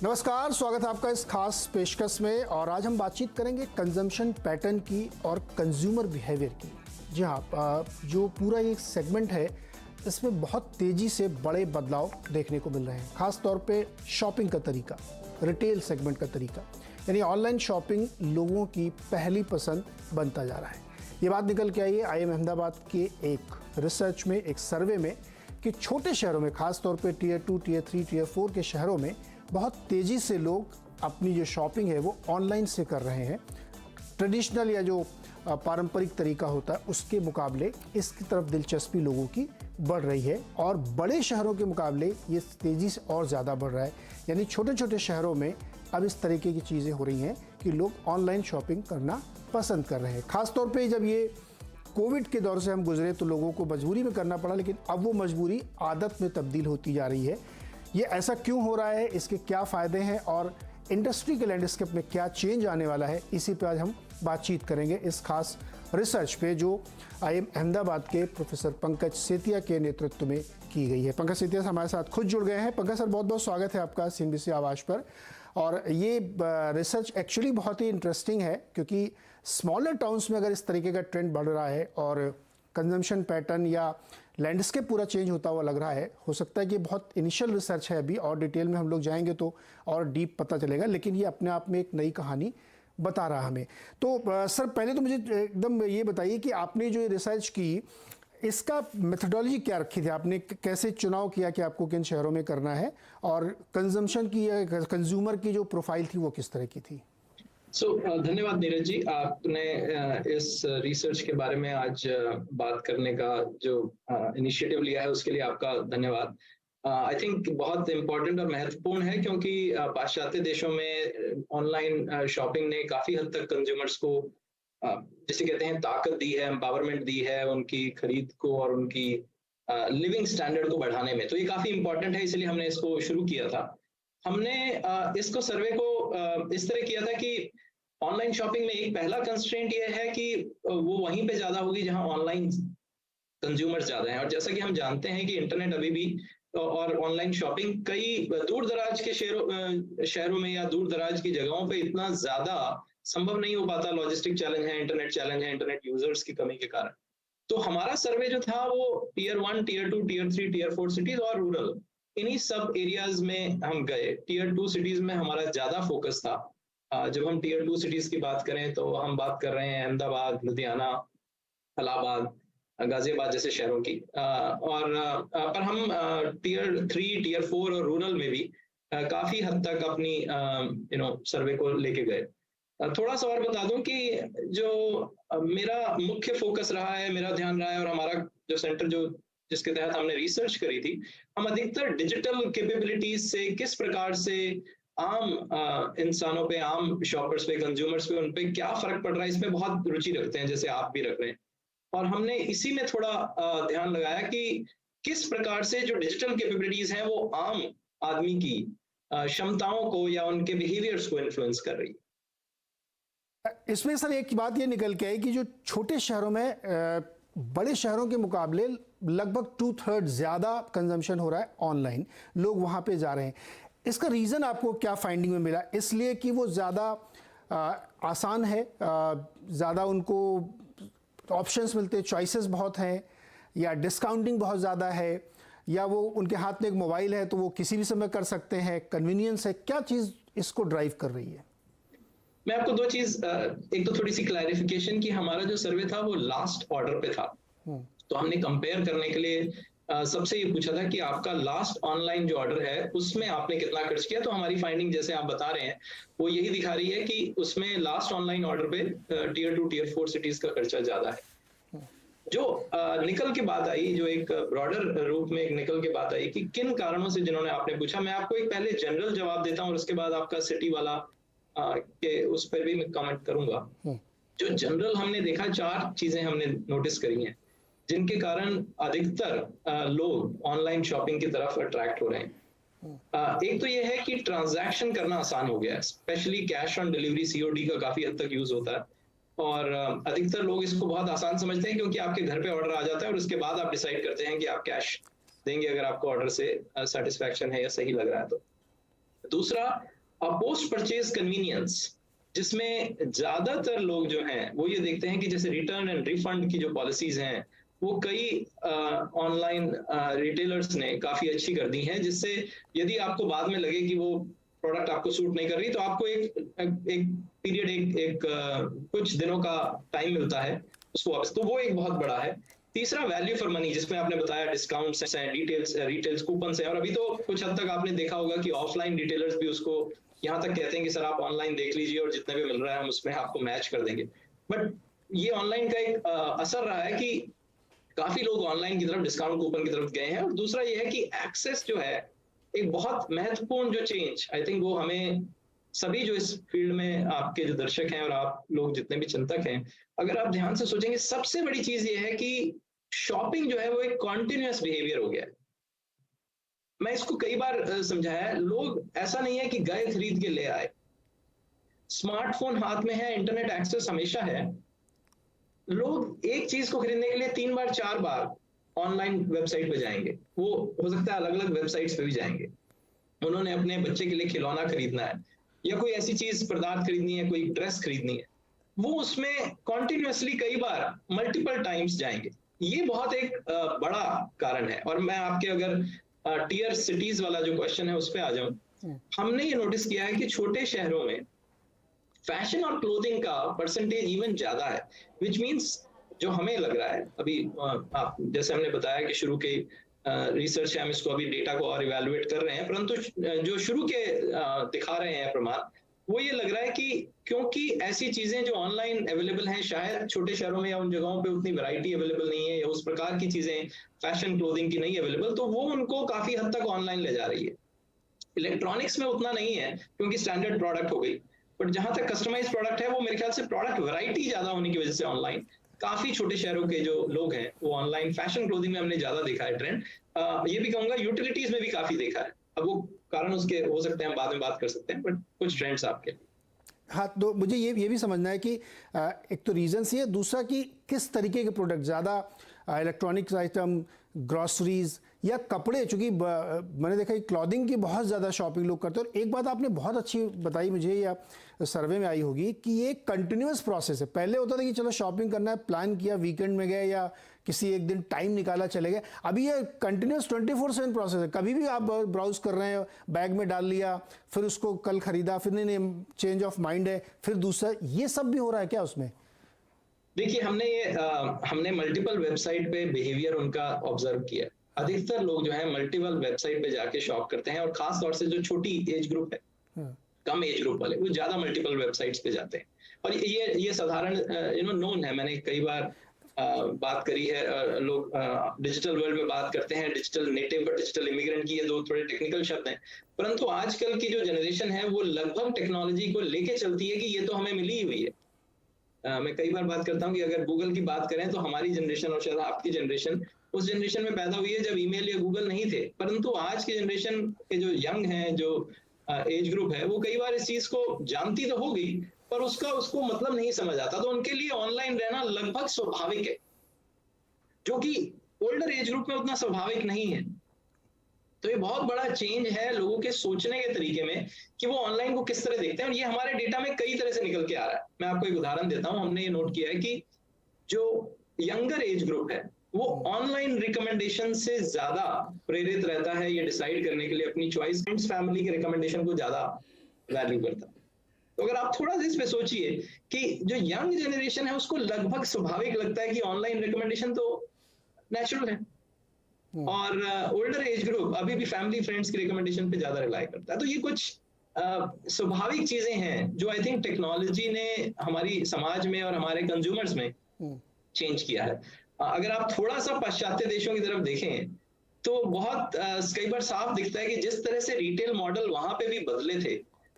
नमस्कार, स्वागत है आपका इस खास पेशकश में। और आज हम बातचीत करेंगे कंजम्पशन पैटर्न की और कंज्यूमर बिहेवियर की। जी हाँ, जो पूरा ये सेगमेंट है इसमें बहुत तेज़ी से बड़े बदलाव देखने को मिल रहे हैं, ख़ास तौर पे शॉपिंग का तरीका, रिटेल सेगमेंट का तरीका, यानी ऑनलाइन शॉपिंग लोगों की पहली पसंद बनता जा रहा है। ये बात निकल के आई है IIM अहमदाबाद के एक रिसर्च में, एक सर्वे में, कि छोटे शहरों में, ख़ास तौर पे टियर 2, टियर 3, टियर 4 के शहरों में बहुत तेज़ी से लोग अपनी जो शॉपिंग है वो ऑनलाइन से कर रहे हैं। ट्रेडिशनल या जो पारंपरिक तरीका होता है उसके मुकाबले इसकी तरफ दिलचस्पी लोगों की बढ़ रही है, और बड़े शहरों के मुकाबले ये तेज़ी से और ज़्यादा बढ़ रहा है। यानी छोटे छोटे शहरों में अब इस तरीके की चीज़ें हो रही हैं कि लोग ऑनलाइन शॉपिंग करना पसंद कर रहे हैं। ख़ासतौर पर जब ये कोविड के दौर से हम गुजरे तो लोगों को मजबूरी में करना पड़ा, लेकिन अब वो मजबूरी आदत में तब्दील होती जा रही है। ये ऐसा क्यों हो रहा है, इसके क्या फ़ायदे हैं और इंडस्ट्री के लैंडस्केप में क्या चेंज आने वाला है, इसी पे आज हम बातचीत करेंगे इस खास रिसर्च पे जो IIM अहमदाबाद के प्रोफेसर पंकज सेतिया के नेतृत्व में की गई है। पंकज सेतिया हमारे साथ खुद जुड़ गए हैं। पंकज सर, बहुत बहुत स्वागत है आपका CNBC आवाज़ पर। और ये रिसर्च एक्चुअली बहुत ही इंटरेस्टिंग है, क्योंकि स्मॉलर टाउन्स में अगर इस तरीके का ट्रेंड बढ़ रहा है और कंजम्पशन पैटर्न या लैंडस्केप पूरा चेंज होता हुआ लग रहा है, हो सकता है कि बहुत इनिशियल रिसर्च है अभी, और डिटेल में हम लोग जाएंगे तो और डीप पता चलेगा, लेकिन ये अपने आप में एक नई कहानी बता रहा हमें। तो सर, पहले तो मुझे एकदम ये बताइए कि आपने जो ये रिसर्च की, इसका मेथोडोलॉजी क्या रखी थी, आपने कैसे चुनाव किया कि आपको किन शहरों में करना है, और कंजम्पशन की या कंज्यूमर की जो प्रोफाइल थी वो किस तरह की थी? धन्यवाद नीरज जी, आपने इस रिसर्च के बारे में आज बात करने का जो इनिशिएटिव लिया है उसके लिए आपका धन्यवाद। आई थिंक बहुत इम्पोर्टेंट और महत्वपूर्ण है, क्योंकि पाश्चात्य देशों में ऑनलाइन शॉपिंग ने काफी हद तक कंज्यूमर्स को जिसे कहते हैं ताकत दी है, एम्पावरमेंट दी है उनकी खरीद को और उनकी लिविंग स्टैंडर्ड को बढ़ाने में। तो ये काफी इम्पोर्टेंट है, इसलिए हमने इसको शुरू किया था। हमने इसको सर्वे को इस तरह किया था कि ऑनलाइन शॉपिंग में एक पहला कंस्ट्रेंट ये है कि वो वहीं पे ज्यादा होगी जहां ऑनलाइन कंज्यूमर्स ज्यादा हैं। और जैसा कि हम जानते हैं कि इंटरनेट अभी भी और ऑनलाइन शॉपिंग कई दूर दराज के शहरों में या दूर दराज की जगहों पे इतना ज्यादा संभव नहीं हो पाता। लॉजिस्टिक चैलेंज है, इंटरनेट यूजर्स की कमी के कारण। तो हमारा सर्वे जो था वो tier 1, tier 2, tier 3, tier 4 cities और रूरल, इन्हीं सब एरियाज में हम गए। टियर 2 सिटीज में हमारा ज्यादा फोकस था। जब हम टियर 2 सिटीज की बात करें तो हम बात कर रहे हैं अहमदाबाद, लुधियाना, इलाहाबाद, गाजियाबाद जैसे शहरों की। पर हम टियर 3, टियर 4 और रूरल में भी काफी हद तक अपनी सर्वे को लेके गए। थोड़ा सा और बता दूं कि जो मेरा मुख्य फोकस रहा है, मेरा ध्यान रहा है, और हमारा जो सेंटर जिसके तहत हमने रिसर्च करी थी, हम अधिकतर डिजिटल कैपेबिलिटीज से किस प्रकार से आम इंसानों पे, आम शॉपर्स पे, कंज्यूमर्स पे, उन पे क्या फर्क पड़ रहा है, इसमें बहुत रुचि रखते हैं, जैसे आप भी रख रहे हैं। और हमने इसी में थोड़ा ध्यान लगाया कि किस प्रकार से जो डिजिटल कैपेबिलिटीज हैं वो आम आदमी की क्षमताओं को या उनके बिहेवियर्स को इन्फ्लुएंस कर रही है। इसमें सर एक बात ये निकल के आई कि जो छोटे शहरों में बड़े शहरों के मुकाबले लगभग 2/3 ज़्यादा कंजम्पशन हो रहा है ऑनलाइन, लोग वहाँ पे जा रहे हैं। इसका रीज़न आपको क्या फाइंडिंग में मिला? इसलिए कि वो ज़्यादा आसान है, ज़्यादा उनको ऑप्शंस मिलते हैं, चॉइसेस बहुत हैं, या डिस्काउंटिंग बहुत ज़्यादा है, या वो उनके हाथ में एक मोबाइल है तो वो किसी भी समय कर सकते हैं, कन्वीनियंस है? क्या चीज़ इसको ड्राइव कर रही है? मैं आपको दो चीज, एक तो थोड़ी सी क्लैरिफिकेशन कि हमारा जो सर्वे था वो लास्ट ऑर्डर पे था। तो हमने कंपेयर करने के लिए सबसे ये पूछा था कि आपका लास्ट ऑनलाइन जो ऑर्डर है उसमें आपने कितना खर्च किया। तो हमारी फाइंडिंग, जैसे आप बता रहे हैं, वो यही दिखा रही है कि उसमें लास्ट ऑनलाइन ऑर्डर पे टियर 2, टियर 4 सिटीज का खर्चा ज्यादा है। जो निकल के बात आई, जो एक ब्रॉडर रूप में एक निकल के बात आई कि किन कारणों से, जिन्होंने आपने पूछा, मैं आपको एक पहले जनरल जवाब देता हूँ और उसके बाद आपका सिटी वाला के उस पर भी मैं कमेंट करूंगा। जो जनरल हमने देखा, 4 चीजें हमने नोटिस करी हैं जिनके कारण अधिकतर लोग ऑनलाइन शॉपिंग की तरफ अट्रैक्ट हो रहे हैं। एक तो ये है कि ट्रांजैक्शन करना आसान हो गया है, specially cash on delivery, COD का काफी हद तक यूज होता है, और अधिकतर लोग इसको बहुत आसान समझते हैं, क्योंकि आपके घर पे ऑर्डर आ जाता है और उसके बाद आप डिसाइड करते हैं कि आप कैश देंगे अगर आपको ऑर्डर से सेटिस्फैक्शन है या सही लग रहा है। तो दूसरा पोस्ट परचेज कन्वीनियंस, जिसमें ज्यादातर लोग जो हैं वो ये देखते हैं कि जैसे रिटर्न एंड रिफंड की जो पॉलिसीज हैं वो कई ऑनलाइन रिटेलर्स ने काफी अच्छी कर दी हैं, जिससे यदि आपको बाद में लगे कि वो प्रोडक्ट आपको सूट नहीं कर रही तो आपको एक पीरियड कुछ दिनों का टाइम मिलता है उसको वापस, तो वो एक बहुत बड़ा है। तीसरा वैल्यू फॉर मनी, जिसमें आपने बताया डिस्काउंट्स हैं, रिटेल्स कूपन्स हैं, और अभी तो कुछ हद तक आपने देखा होगा कि ऑफलाइन रिटेलर्स भी उसको यहाँ तक कहते हैं कि सर आप ऑनलाइन देख लीजिए और जितने भी मिल रहा है हम उसमें आपको मैच कर देंगे। बट ये ऑनलाइन का एक असर रहा है कि काफी लोग ऑनलाइन की तरफ, डिस्काउंट कूपन की तरफ गए हैं। और दूसरा ये है कि एक्सेस जो है, एक बहुत महत्वपूर्ण जो चेंज आई थिंक वो हमें सभी जो इस फील्ड में आपके जो दर्शक हैं और आप लोग जितने भी चिंतक हैं, अगर आप ध्यान से सोचेंगे, सबसे बड़ी चीज ये है कि शॉपिंग जो है वो एक कॉन्टिन्यूअस बिहेवियर हो गया है। मैं इसको कई बार समझाया, लोग ऐसा नहीं है कि गए खरीद के ले आए, स्मार्टफोन हाथ में है, इंटरनेट एक्सेस हमेशा है, लोग एक चीज को खरीदने के लिए 3 बार 4 बार ऑनलाइन वेबसाइट पे जाएंगे, वो हो सकता है अलग अलग वेबसाइट्स पे भी जाएंगे। उन्होंने अपने बच्चे के लिए खिलौना खरीदना है या कोई ऐसी चीज पदार्थ खरीदनी है, कोई ड्रेस खरीदनी है, वो उसमें कॉन्टिन्यूअसली कई बार मल्टीपल टाइम्स जाएंगे। ये बहुत एक बड़ा कारण है। और मैं आपके अगर टीयर सिटीज वाला जो क्वेश्चन है उस पर आ जाऊं, हमने ये नोटिस किया है कि छोटे शहरों में फैशन और क्लोथिंग का परसेंटेज इवन ज्यादा है, विच मीन्स जो हमें लग रहा है अभी, आप जैसे हमने बताया कि शुरू के रिसर्च है, हम इसको अभी डेटा को और इवेलुएट कर रहे हैं, परंतु जो शुरू के दिखा रहे हैं प्रमाण, वो ये लग रहा है कि क्योंकि ऐसी चीजें जो ऑनलाइन अवेलेबल हैं, शायद छोटे शहरों में या उन जगहों पे उतनी वैरायटी अवेलेबल नहीं है या उस प्रकार की चीजें फैशन क्लोथिंग की नहीं अवेलेबल, तो वो उनको काफी हद तक ऑनलाइन ले जा रही है। इलेक्ट्रॉनिक्स में उतना नहीं है क्योंकि स्टैंडर्ड प्रोडक्ट हो गई, बट जहां तक कस्टमाइज प्रोडक्ट है, वो मेरे ख्याल से प्रोडक्ट वैरायटी ज्यादा होने की वजह से ऑनलाइन काफी छोटे शहरों के जो लोग हैं वो ऑनलाइन फैशन क्लोथिंग में हमने ज्यादा देखा है ट्रेंड। ये भी कहूंगा यूटिलिटीज में भी काफी देखा है। अब वो कारण उसके हो सकते हैं, हम बाद में बात कर सकते हैं, बट कुछ ट्रेंड्स आपके। हाँ, तो मुझे ये भी समझना है कि एक तो रीजंस ये, दूसरा कि किस तरीके के प्रोडक्ट ज़्यादा, इलेक्ट्रॉनिक्स आइटम, ग्रॉसरीज या कपड़े, चूंकि मैंने देखा कि क्लॉथिंग की बहुत ज़्यादा शॉपिंग लोग करते हैं। और एक बात आपने बहुत अच्छी बताई मुझे, या सर्वे में आई होगी, कि ये कंटिन्यूस प्रोसेस है। पहले होता था कि चलो शॉपिंग करना है, प्लान किया, वीकेंड में गए या किसी एक दिन टाइम निकाला चले गए। अभी ये कंटिन्यूस 24/7 प्रोसेस है। कभी भी आप ब्राउज कर रहे हैं, बैग में डाल लिया, फिर उसको कल खरीदा, फिर नहीं चेंज ऑफ माइंड है, फिर दूसरा, ये सब भी हो रहा है क्या उसमें? देखिए, हमने मल्टीपल वेबसाइट पे बिहेवियर उनका ऑब्जर्व किया। अधिकतर लोग जो है मल्टीपल वेबसाइट पे जाके शॉप करते हैं, और खास तौर से जो छोटी एज ग्रुप है, कम एज ग्रुप वाले, वो ज्यादा मल्टीपल वेबसाइट्स पे जाते हैं। और ये साधारण नोन है, मैंने कई बार बात करी है। लोग डिजिटल वर्ल्ड में बात करते हैं डिजिटल नेटिव और डिजिटल इमिग्रेंट की, ये दो थोड़े टेक्निकल शब्द हैं, परंतु आजकल की जो जनरेशन है वो लगभग टेक्नोलॉजी को लेके चलती है कि ये तो हमें मिली हुई है। मैं कई बार बात करता हूँ कि अगर गूगल की बात करें तो हमारी जनरेशन और शायद आपकी जनरेशन उस जनरेशन में पैदा हुई है जब ईमेल या गूगल नहीं थे, परंतु आज की जनरेशन के जो यंग हैं, जो एज ग्रुप है, वो कई बार इस चीज को जानती तो होगी पर उसको मतलब नहीं समझ आता, तो उनके लिए ऑनलाइन रहना लगभग स्वाभाविक है, जो कि ओल्डर एज ग्रुप में उतना स्वाभाविक नहीं है। तो ये बहुत बड़ा चेंज है लोगों के सोचने के तरीके में कि वो ऑनलाइन को किस तरह देखते हैं, और ये हमारे डेटा में कई तरह से निकल के आ रहा है। मैं आपको एक उदाहरण देता हूं। हमने ये नोट किया है कि जो यंगर एज ग्रुप है वो ऑनलाइन रिकमेंडेशन से ज्यादा प्रेरित रहता है ये डिसाइड करने के लिए अपनी चॉइस, फ्रेंड्स फैमिली के रिकमेंडेशन को ज्यादा वैल्यू करता है। तो अगर आप थोड़ा सा इस पे सोचिए कि जो यंग जनरेशन है उसको लगभग स्वाभाविक लगता है कि ऑनलाइन रिकमेंडेशन तो नेचुरल है, और ओल्डर एज ग्रुप अभी भी फैमिली फ्रेंड्स की रिकमेंडेशन पे ज्यादा रिलाई करता है। तो ये कुछ स्वाभाविक चीजें हैं जो आई थिंक टेक्नोलॉजी ने हमारी समाज में और हमारे कंज्यूमर्स में चेंज किया है। अगर आप थोड़ा सा पाश्चात्य देशों की तरफ देखें तो बहुत कई बार साफ दिखता है कि जिस तरह से रिटेल मॉडल वहां पे भी बदले थे,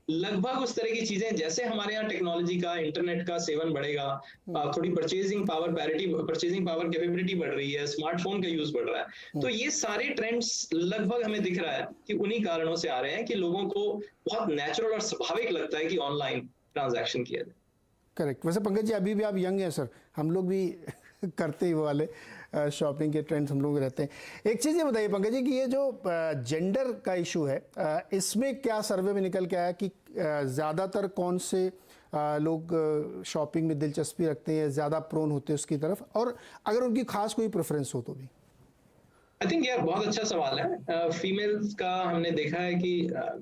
लगभग उस तरह की चीजें जैसे हमारे यहाँ टेक्नोलॉजी का, इंटरनेट का सेवन बढ़ेगा, थोड़ी परचेजिंग पावर कैपेबिलिटी बढ़ रही है, स्मार्टफोन का यूज बढ़ रहा है, तो ये सारे ट्रेंड्स लगभग हमें दिख रहा है कि उन्हीं कारणों से आ रहे हैं कि लोगों को बहुत नेचुरल और स्वाभाविक लगता है कि ऑनलाइन ट्रांजैक्शन किया जाए। करेक्ट। वैसे पंकज जी, अभी भी आप यंग हैं सर, हम लोग भी करते ही वो वाले। शॉपिंग के ट्रेंड्स हम लोग में रहते हैं। एक चीज़ ये बताइए पंकज जी कि ये जो जेंडर का इशू है, इसमें क्या सर्वे में निकल के आया कि ज़्यादातर कौन से लोग शॉपिंग में दिलचस्पी रखते हैं, ज़्यादा प्रोन होते हैं उसकी तरफ, और अगर उनकी खास कोई प्रेफरेंस हो तो भी? आई थिंक यार बहुत अच्छा सवाल है। फीमेल्स का हमने देखा है कि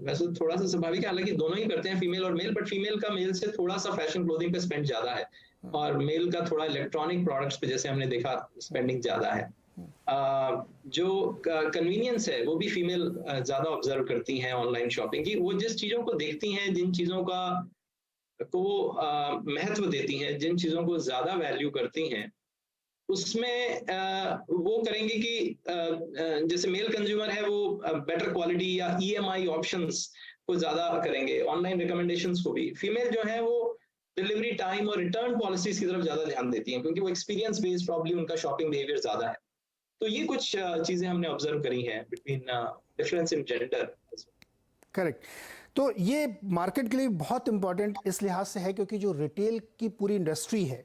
वैसे थोड़ा सा स्वाभाविक है, हालांकि दोनों ही करते हैं फीमेल और मेल, बट फीमेल का मेल से थोड़ा सा फैशन क्लोथिंग पे स्पेंड ज्यादा है, और मेल का थोड़ा इलेक्ट्रॉनिक प्रोडक्ट्स पे जैसे हमने देखा स्पेंडिंग ज्यादा है। जो कन्वीनियंस है वो भी फीमेल ज्यादा ऑब्जर्व करती हैं ऑनलाइन शॉपिंग की। वो जिस चीजों को देखती हैं, जिन चीजों का को महत्व देती हैं, जिन चीजों को ज्यादा वैल्यू करती हैं, उसमें वो करेंगे कि जैसे मेल कंज्यूमर है वो बेटर क्वालिटी या ईएमआई ऑप्शंस को ज्यादा करेंगे, ऑनलाइन रिकमेंडेशंस को भी। फीमेल जो है वो डिलीवरी टाइम और रिटर्न पॉलिसीज की तरफ ज्यादा ध्यान देती हैं, क्योंकि वो एक्सपीरियंस बेस्ड प्रॉब्लम उनका शॉपिंग बिहेवियर ज्यादा है। तो ये कुछ चीजें हमने ऑब्जर्व करी हैं between difference in gender. Correct. तो ये मार्केट के लिए बहुत इंपॉर्टेंट इस लिहाज से है क्योंकि जो रिटेल की पूरी इंडस्ट्री है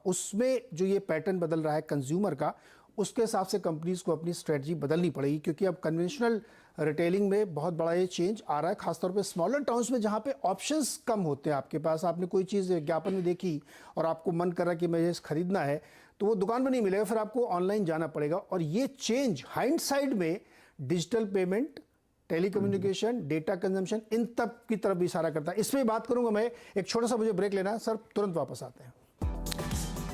उसमें जो ये पैटर्न बदल रहा है कंज्यूमर का, उसके हिसाब से कंपनीज को अपनी स्ट्रेटजी बदलनी पड़ेगी, क्योंकि अब कन्वेंशनल रिटेलिंग में बहुत बड़ा ये चेंज आ रहा है, खासतौर पे स्मॉलर टाउन्स में जहाँ पे ऑप्शंस कम होते हैं आपके पास। आपने कोई चीज़ विज्ञापन में देखी और आपको मन कर रहा कि मुझे खरीदना है, तो वो दुकान में नहीं मिलेगा, फिर आपको ऑनलाइन जाना पड़ेगा। और ये चेंज हाइंडसाइड में digital payment, telecommunication, data consumption, इन तब की तरफ भी इशारा करता है। इसमें बात करूंगा मैं, एक छोटा सा मुझे ब्रेक लेना है सर, तुरंत वापस आते हैं।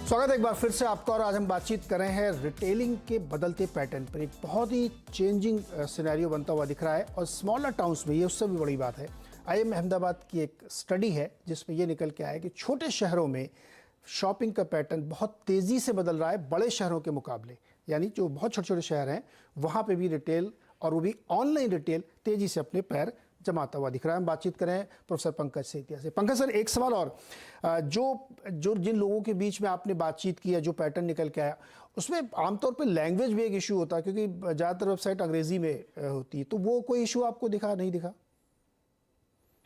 स्वागत है एक बार फिर से आपका, और आज हम बातचीत कर रहे हैं रिटेलिंग के बदलते पैटर्न पर। एक बहुत ही चेंजिंग सिनेरियो बनता हुआ दिख रहा है, और स्मॉलर टाउन्स में ये उससे भी बड़ी बात है। IIM अहमदाबाद की एक स्टडी है जिसमें ये निकल के आया है कि छोटे शहरों में शॉपिंग का पैटर्न बहुत तेज़ी से बदल रहा है बड़े शहरों के मुकाबले। यानी जो बहुत छोटे छोटे शहर हैं वहाँ पे भी रिटेल, और वो भी ऑनलाइन रिटेल, तेज़ी से अपने पैर जमाता हुआ दिख रहा है। हम बातचीत करें प्रोफेसर पंकज सेतिया से। पंकज सर, एक सवाल और, जो जिन लोगों के बीच में आपने बातचीत की है, जो पैटर्न निकल के आया, उसमें आमतौर पे लैंग्वेज भी एक इशू होता है, क्योंकि ज़्यादातर वेबसाइट अंग्रेजी में होती है, तो वो कोई इशू आपको दिखा नहीं दिखा?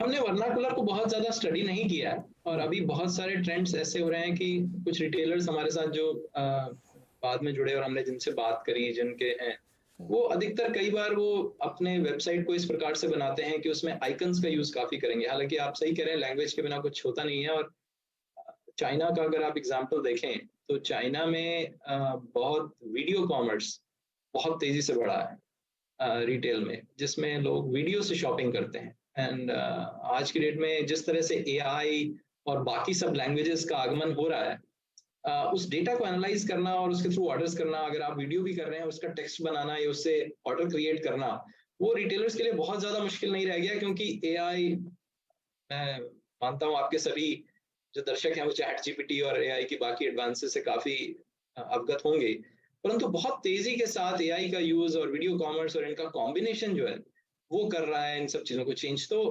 हमने वर्नाकुलर को बहुत ज्यादा स्टडी नहीं किया है, और अभी बहुत सारे ट्रेंड्स ऐसे हो रहे हैं कि कुछ रिटेलर्स हमारे साथ जो बाद में जुड़े और हमने जिनसे बात करी, जिनके हैं, वो अधिकतर कई बार वो अपने वेबसाइट को इस प्रकार से बनाते हैं कि उसमें आइकन्स का यूज काफी करेंगे। हालांकि आप सही कह रहे हैं, लैंग्वेज के बिना कुछ होता नहीं है। और चाइना का अगर आप एग्जांपल देखें तो चाइना में बहुत वीडियो कॉमर्स बहुत तेजी से बढ़ा है रिटेल में, जिसमें लोग वीडियो से शॉपिंग करते हैं। एंड आज की डेट में जिस तरह से AI और बाकी सब लैंग्वेजेस का आगमन हो रहा है, उस डेटा को एनालाइज करना और उसके थ्रू ऑर्डर्स करना, अगर आप वीडियो भी कर रहे हैं उसका टेक्स्ट बनाना या उससे ऑर्डर क्रिएट करना, वो रिटेलर्स के लिए बहुत ज्यादा मुश्किल नहीं रह गया। क्योंकि AI, मैं मानता हूँ आपके सभी जो दर्शक हैं वो ChatGPT और AI की बाकी एडवांसेस से काफी अवगत होंगे, परंतु बहुत तेजी के साथ AI का यूज और वीडियो कॉमर्स और इनका कॉम्बिनेशन जो है वो कर रहा है इन सब चीजों को चेंज। तो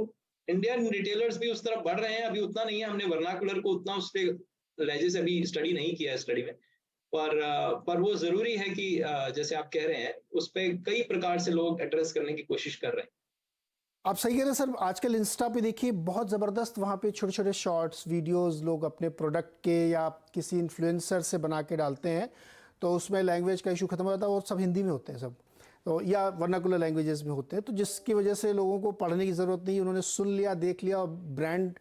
इंडियन रिटेलर्स भी उस तरफ बढ़ रहे हैं। अभी उतना नहीं है, हमने वर्नाकुलर को उतना उस पर लहजे से अभी स्टडी नहीं किया है स्टडी में, पर वो जरूरी है कि जैसे आप कह रहे हैं उस पर कई प्रकार से लोग एड्रेस करने की कोशिश कर रहे हैं। आप सही कह रहे हैं सर। आजकल इंस्टा पे देखिए बहुत ज़बरदस्त, वहाँ पे छोटे छोटे शॉर्ट्स वीडियोस लोग अपने प्रोडक्ट के या किसी इन्फ्लुएंसर से बना के डालते हैं, तो उसमें लैंग्वेज का इशू खत्म हो जाता है, और सब हिंदी में होते हैं सब, तो या वर्नाकुलर लैंग्वेजेस में होते हैं, तो जिसकी वजह से लोगों को पढ़ने की ज़रूरत नहीं, उन्होंने सुन लिया, देख लिया, और ब्रांड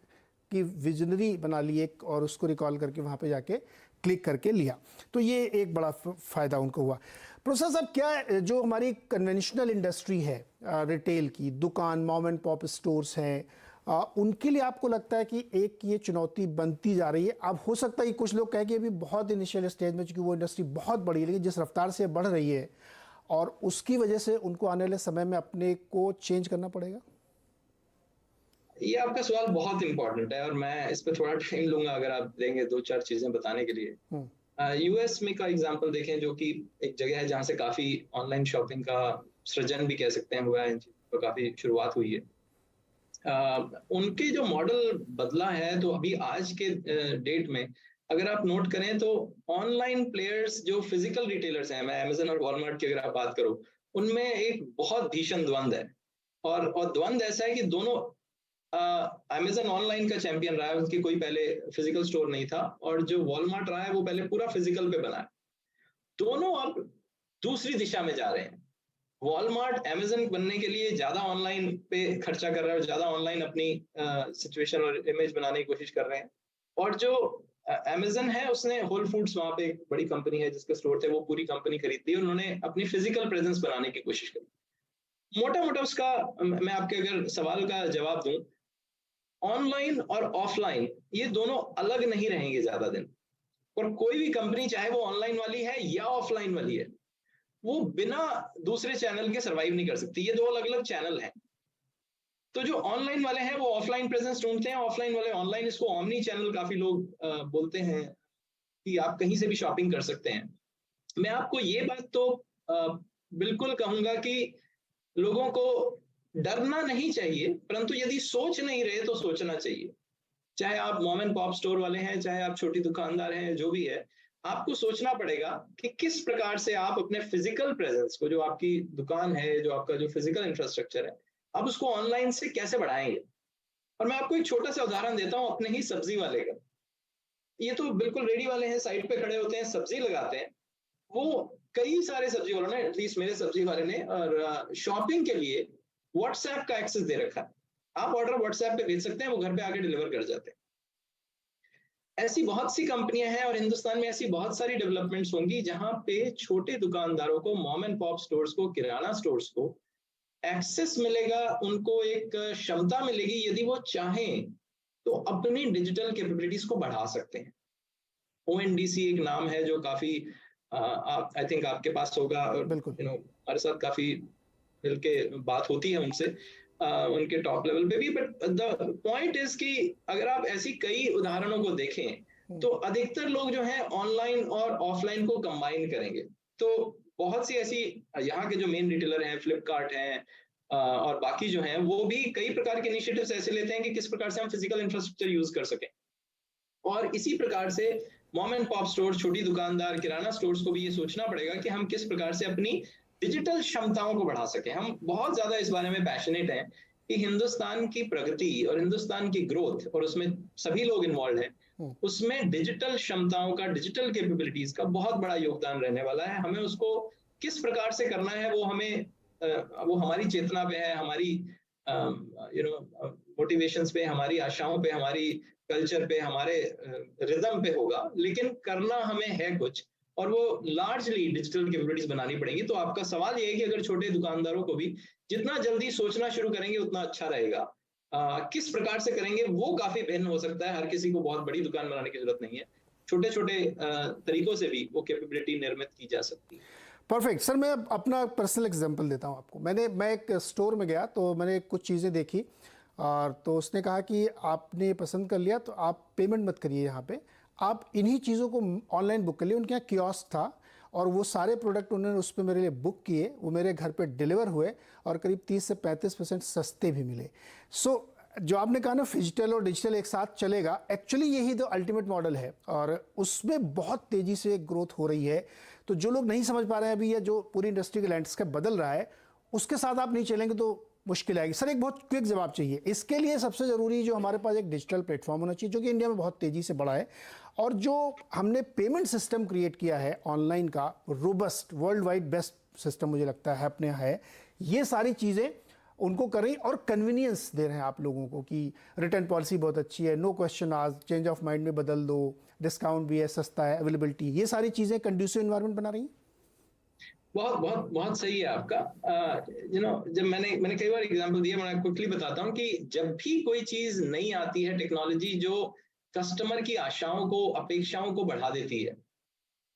की विजनरी बना ली एक, और उसको रिकॉल करके वहाँ पे जाके क्लिक करके लिया। तो ये एक बड़ा फ़ायदा उनको हुआ। प्रोफेसर साहब, क्या जो हमारी कन्वेंशनल इंडस्ट्री है रिटेल की, दुकान, मॉम एंड पॉप स्टोर्स हैं, उनके लिए आपको लगता है कि एक ये चुनौती बनती जा रही है? अब हो सकता है कि कुछ लोग कहें कि अभी बहुत इनिशियल स्टेज में, चूँकि वो इंडस्ट्री बहुत बड़ी है, लेकिन जिस रफ्तार से बढ़ रही है और उसकी वजह से उनको आने वाले समय में अपने को चेंज करना पड़ेगा। ये आपका सवाल बहुत इंपॉर्टेंट है, और मैं इस पर थोड़ा टाइम लूंगा अगर आप देंगे 2-4 चीजें बताने के लिए। US में का एग्जांपल देखें, जो कि एक जगह है जहां से काफी ऑनलाइन शॉपिंग का सृजन भी कह सकते हैं हुआ है, इन चीजों पर काफी शुरुआत हुई है। उनके जो मॉडल बदला है, तो अभी आज के डेट में अगर आप नोट करें तो ऑनलाइन प्लेयर्स जो फिजिकल रिटेलर्स हैं, मैं अमेजन और वॉलमार्ट की अगर आप बात करो, उनमें एक बहुत भीषण द्वंद है। और द्वंद ऐसा है कि दोनों, अमेजन ऑनलाइन का चैंपियन रहा है, उनकी कोई पहले फिजिकल स्टोर नहीं था, और जो वॉलमार्ट रहा है वो पहले पूरा फिजिकल पे बना है। दोनों अब दूसरी दिशा में जा रहे हैं। वॉलमार्ट अमेजन बनने के लिए ज्यादा ऑनलाइन पे खर्चा कर रहा है और ज्यादा ऑनलाइन अपनी सिचुएशन और इमेज बनाने की कोशिश कर रहे हैं। और जो अमेजन है उसने होल फूड्स, वहां पे एक बड़ी कंपनी है जिसके स्टोर थे, वो पूरी कंपनी खरीद ली, उन्होंने अपनी फिजिकल प्रेजेंस बनाने की कोशिश करी। मोटा मोटा उसका मैं आपके अगर सवाल का जवाब दूं, ऑनलाइन और ऑफलाइन ये दोनों अलग नहीं रहेंगे ज्यादा दिन। और कोई भी कंपनी चाहे वो ऑनलाइन वाली है या ऑफलाइन वाली है, वो बिना दूसरे चैनल के सरवाइव नहीं कर सकती। ये दो अलग अलग चैनल हैं। तो जो ऑनलाइन वाले हैं वो ऑफलाइन प्रेजेंस ढूंढते हैं, ऑफलाइन वाले ऑनलाइन। इसको ओमनी चैनल काफी लोग बोलते हैं कि आप कहीं से भी शॉपिंग कर सकते हैं। मैं आपको ये बात तो बिल्कुल कहूंगा कि लोगों को डरना नहीं चाहिए, परंतु यदि सोच नहीं रहे तो सोचना चाहिए। चाहे आप मॉम एंड पॉप स्टोर वाले हैं, चाहे आप छोटी दुकानदार हैं, जो भी है, आपको सोचना पड़ेगा कि किस प्रकार से आप अपने फिजिकल प्रेजेंस को, जो आपकी दुकान है, जो आपका जो फिजिकल इंफ्रास्ट्रक्चर है, आप उसको ऑनलाइन से कैसे बढ़ाएंगे। और मैं आपको एक छोटा सा उदाहरण देता हूँ अपने ही सब्जी वाले का। ये तो बिल्कुल रेडी वाले हैं, साइड पे खड़े होते हैं, सब्जी लगाते हैं। वो कई सारे सब्जी वालों ने, एटलीस्ट मेरे सब्जी वाले ने, और शॉपिंग के लिए व्हाट्सएप का एक्सेस दे रखा है। आप ऑर्डर व्हाट्सएप पे भेज सकते हैं, वो घर पे आके डिलीवर कर जाते हैं। ऐसी बहुत सी कंपनियां हैं और हिंदुस्तान में ऐसी बहुत सारी डेवलपमेंट्स होंगी जहां पे छोटे दुकानदारों को, मॉम एंड पॉप स्टोर्स को, किराना स्टोर्स को एक्सेस मिलेगा, उनको एक क्षमता मिलेगी, यदि वो चाहें तो अपनी डिजिटल कैपेबिलिटीज को बढ़ा सकते हैं। ओएनडीसी एक नाम है जो काफी आई थिंक आपके पास होगा, और हमारे साथ काफी मिलके बात होती है उनसे, उनके टॉप लेवल पे भी। बट द पॉइंट इज कि अगर आप ऐसी कई उदाहरणों को देखें तो अधिकतर लोग जो हैं ऑनलाइन और ऑफलाइन को कंबाइन करेंगे। तो बहुत सी ऐसी यहाँ के जो मेन रिटेलर हैं, फ्लिपकार्ट हैं और बाकी जो हैं, वो भी कई प्रकार के इनिशिएटिव्स ऐसे लेते हैं कि किस प्रकार से हम फिजिकल इंफ्रास्ट्रक्चर यूज कर सकें। और इसी प्रकार से मॉम एंड पॉप स्टोर, छोटी दुकानदार, किराना स्टोर्स को भी ये सोचना पड़ेगा कि हम किस प्रकार से अपनी डिजिटल क्षमताओं को बढ़ा सके। हम बहुत ज्यादा इस बारे में पैशनेट हैं कि हिंदुस्तान की प्रगति और हिंदुस्तान की ग्रोथ, और उसमें सभी लोग इन्वॉल्व हैं, उसमें डिजिटल क्षमताओं का, डिजिटल कैपेबिलिटीज का बहुत बड़ा योगदान रहने वाला है। हमें उसको किस प्रकार से करना है वो हमें वो हमारी चेतना पे है, हमारी मोटिवेशंस पे, हमारी आशाओं पे, हमारी कल्चर पे, हमारे रिदम पे होगा। लेकिन करना हमें है कुछ, और वो लार्जली डिजिटल कैपेबिलिटीज बनानी पड़ेंगी। तो आपका सवाल ये है कि अगर छोटे दुकानदारों को भी जितना जल्दी सोचना शुरू करेंगे उतना अच्छा रहेगा। किस प्रकार से करेंगे वो काफी भिन्न हो सकता है। हर किसी को बहुत बड़ी दुकान बनाने की जरूरत नहीं है, छोटे छोटे तरीकों से भी वो कैपेबिलिटी निर्मित की जा सकती है। परफेक्ट सर, मैं अपना पर्सनल एग्जांपल देता हूँ आपको। मैं एक स्टोर में गया तो मैंने कुछ चीज़ें देखी, और तो उसने कहा कि आपने पसंद कर लिया तो आप पेमेंट मत करिए, यहाँ पे आप इन्हीं चीज़ों को ऑनलाइन बुक कर लिए। उनके यहाँ कियोस्क था और वो सारे प्रोडक्ट उन्होंने उस पर मेरे लिए बुक किए, वो मेरे घर पे डिलीवर हुए और करीब 30 से 35% सस्ते भी मिले। सो जो आपने कहा ना, फिजिटल और डिजिटल एक साथ चलेगा, एक्चुअली यही तो अल्टीमेट मॉडल है और उसमें बहुत तेज़ी से ग्रोथ हो रही है। तो जो लोग नहीं समझ पा रहे हैं अभी, ये जो पूरी इंडस्ट्री का लैंडस्केप बदल रहा है, उसके साथ आप नहीं चलेंगे तो मुश्किल आएगी। सर, एक बहुत क्विक जवाब चाहिए इसके लिए। सबसे ज़रूरी जो हमारे पास एक डिजिटल प्लेटफॉर्म होना चाहिए, जो कि इंडिया में बहुत तेज़ी से बढ़ा है, और जो हमने पेमेंट सिस्टम क्रिएट किया है ऑनलाइन का, robust, world wide best system मुझे लगता है अपने है। ये सारी चीज़ें उनको करें और कन्वीनियंस दे रहे हैं आप लोगों को कि रिटर्न पॉलिसी बहुत अच्छी है, नो क्वेश्चन आज, चेंज ऑफ माइंड में बदल दो, डिस्काउंट भी है, सस्ता है, अवेलेबिलिटी, ये सारी चीज़ें कंड्यूसिव एनवायरनमेंट बना रही हैं। बहुत बहुत बहुत सही है आपका। जब मैंने कई बार एग्जांपल दिया, मैं क्विकली बताता हूँ कि जब भी कोई चीज नई आती है, टेक्नोलॉजी जो कस्टमर की आशाओं को, अपेक्षाओं को बढ़ा देती है,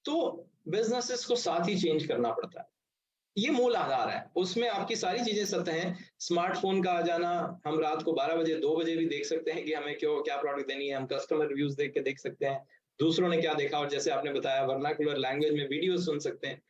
तो बिजनेसेस को साथ ही चेंज करना पड़ता है। ये मूल आधार है, उसमें आपकी सारी चीजें सत्य हैं। स्मार्टफोन का आ जाना, हम रात को 12 बजे 2 बजे भी देख सकते हैं कि हमें क्या प्रोडक्ट देनी है, हम कस्टमर रिव्यूज देख के देख सकते हैं दूसरों ने क्या देखा, और जैसे आपने बताया वर्नाकुलर लैंग्वेज में वीडियो सुन सकते हैं।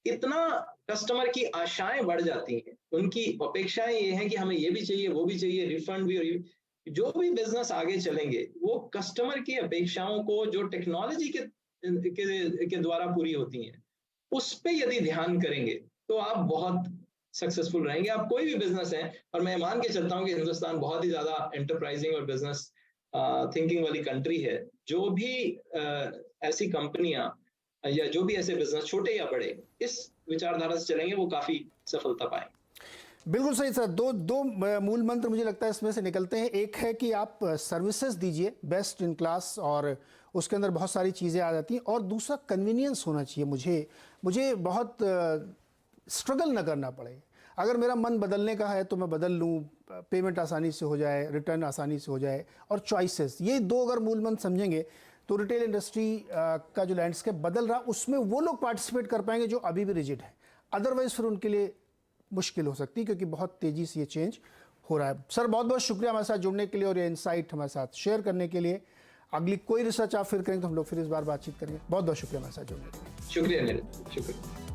इतना कस्टमर की आशाएं बढ़ जाती हैं, उनकी अपेक्षाएं ये हैं कि हमें ये भी चाहिए, वो भी चाहिए, रिफंड भी। और जो भी बिजनेस आगे चलेंगे वो कस्टमर की अपेक्षाओं को, जो टेक्नोलॉजी के द्वारा पूरी होती हैं, उस पे यदि ध्यान करेंगे तो आप बहुत सक्सेसफुल रहेंगे। आप कोई भी बिजनेस है, और मैं मान के चलता हूँ कि हिंदुस्तान बहुत ही ज्यादा एंटरप्राइजिंग और बिजनेस थिंकिंग वाली कंट्री है। जो भी ऐसी कंपनियां या जो भी ऐसे बिजनेस छोटे या बड़े इस विचारधारा से चलेंगे वो काफी सफलता पाएंगे। बिल्कुल सही सर। दो मूल मंत्र मुझे लगता है इसमें से निकलते हैं। एक है कि आप सर्विसेज दीजिए बेस्ट इन क्लास और उसके अंदर बहुत सारी चीज़ें आ जाती हैं, और दूसरा कन्वीनियंस होना चाहिए। मुझे बहुत स्ट्रगल ना करना पड़े। अगर मेरा मन बदलने का है तो मैं बदल लूँ, पेमेंट आसानी से हो जाए, रिटर्न आसानी से हो जाए, और चॉइसेस, ये दो अगर मूल मंत्र समझेंगे तो रिटेल इंडस्ट्री का जो लैंडस्केप बदल रहा उसमें वो लोग पार्टिसिपेट कर पाएंगे जो अभी भी रिजिड है। अदरवाइज फिर उनके लिए मुश्किल हो सकती है, क्योंकि बहुत तेज़ी से ये चेंज हो रहा है। सर बहुत बहुत शुक्रिया हमारे साथ जुड़ने के लिए और ये इंसाइट हमारे साथ शेयर करने के लिए। अगली कोई रिसर्च आप फिर करेंगे तो हम लोग फिर इस बार बातचीत करेंगे। बहुत बहुत शुक्रिया हमारे साथ जुड़ने के लिए। शुक्रिया नीरज, शुक्रिया।